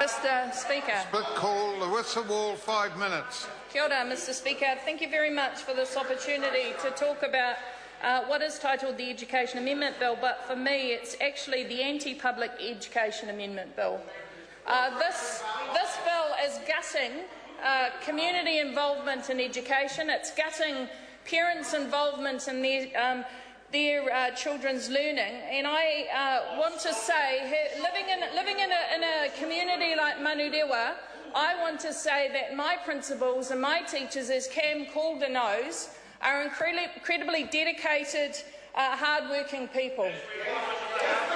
Mr. Speaker. Split call, the whistle wall, 5 minutes. Kia ora, Mr. Speaker. Thank you very much for this opportunity to talk about what is titled the Education Amendment Bill, but for me it's actually the Anti-Public Education Amendment Bill. This bill is gutting community involvement in education. It's gutting parents' involvement in their children's learning, and I want to say, living in a community like Manurewa, I want to say that my principals and my teachers, as Cam Calder knows, are incredibly dedicated, hard-working people.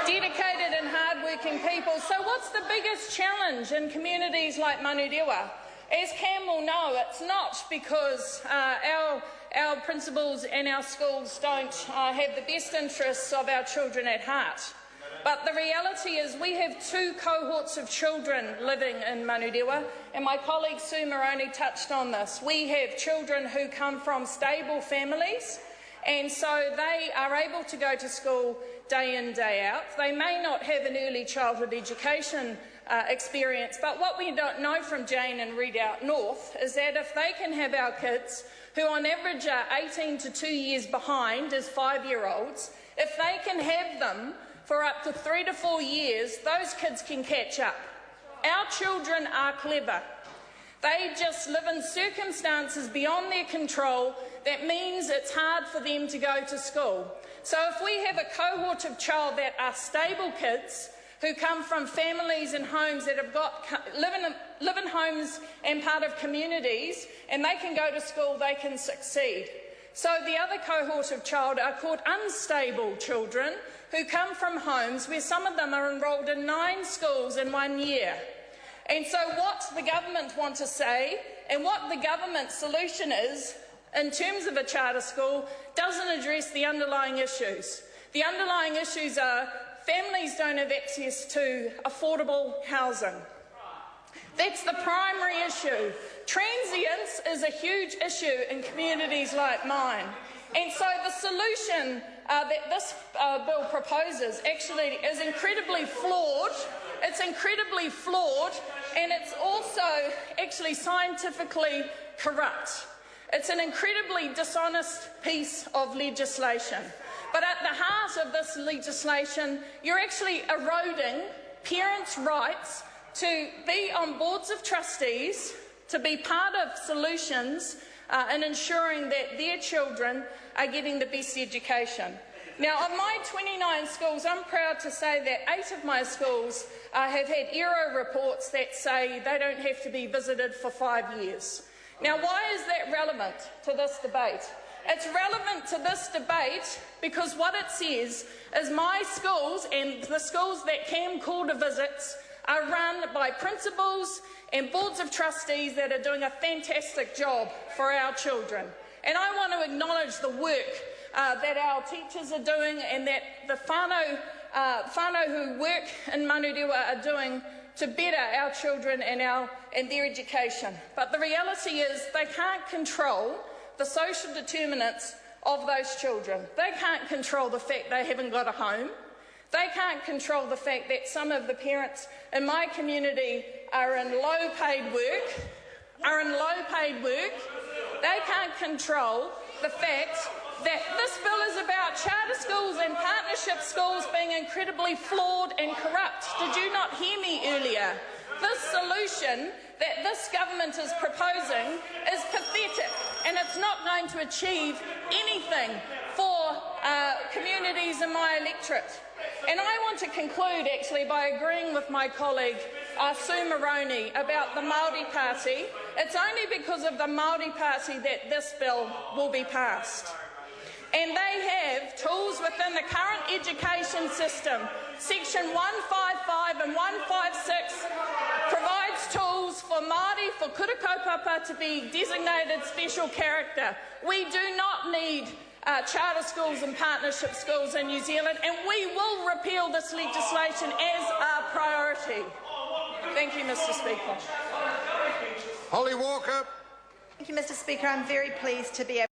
Dedicated and hard-working people. So what's the biggest challenge in communities like Manurewa? As Cam will know, it's not because our principals and our schools don't have the best interests of our children at heart. But the reality is we have two cohorts of children living in Manurewa, and my colleague Sue Moroney touched on this. We have children who come from stable families, and so they are able to go to school day in, day out. They may not have an early childhood education experience, but what we don't know from Jane and Redoubt North is that if they can have our kids, who on average are 18 to 2 years behind as 5-year-olds, if they can have them for up to 3 to 4 years, those kids can catch up. Our children are clever. They just live in circumstances beyond their control that means it's hard for them to go to school. So if we have a cohort of child that are stable kids who come from families and homes that have live in homes and part of communities, and they can go to school, they can succeed. So the other cohort of child are called unstable children who come from homes where some of them are enrolled in 9 schools in 1 year. And so what the government want to say and what the government solution is in terms of a charter school doesn't address the underlying issues. The underlying issues are families don't have access to affordable housing. That's the primary issue. Transience is a huge issue in communities like mine. And so the solution that this bill proposes actually is incredibly flawed. It's incredibly flawed, and it's also actually scientifically corrupt. It's an incredibly dishonest piece of legislation. But at the heart of this legislation, you're actually eroding parents' rights to be on boards of trustees, to be part of solutions in ensuring that their children are getting the best education. Now, of my 29 schools, I'm proud to say that 8 of my schools have had ERO reports that say they don't have to be visited for 5 years. Now, why is that relevant to this debate? It's relevant to this debate because what it says is my schools and the schools that Cam Calder visits are run by principals and boards of trustees that are doing a fantastic job for our children. And I want to acknowledge the work that our teachers are doing and that the whānau who work in Manurewa are doing to better our children and their education. But the reality is they can't control the social determinants of those children. They can't control the fact they haven't got a home. They can't control the fact that some of the parents in my community are in low-paid work. They can't control the fact that this bill is about charter schools and partnership schools being incredibly flawed and corrupt. Did you not hear me earlier? This solution that this government is proposing is pathetic, and it's not going to achieve anything for communities in my electorate. And I want to conclude actually by agreeing with my colleague Sue Moroney about the Māori Party. It's only because of the Māori Party that this bill will be passed. And they have tools within the current education system. Section 155 and 156 provides tools for Māori, for kura kaupapa to be designated special character. We do not need charter schools and partnership schools in New Zealand, and we will repeal this legislation as our priority. Thank you, Mr. Speaker. Holly Walker. Thank you, Mr. Speaker. I'm very pleased to be able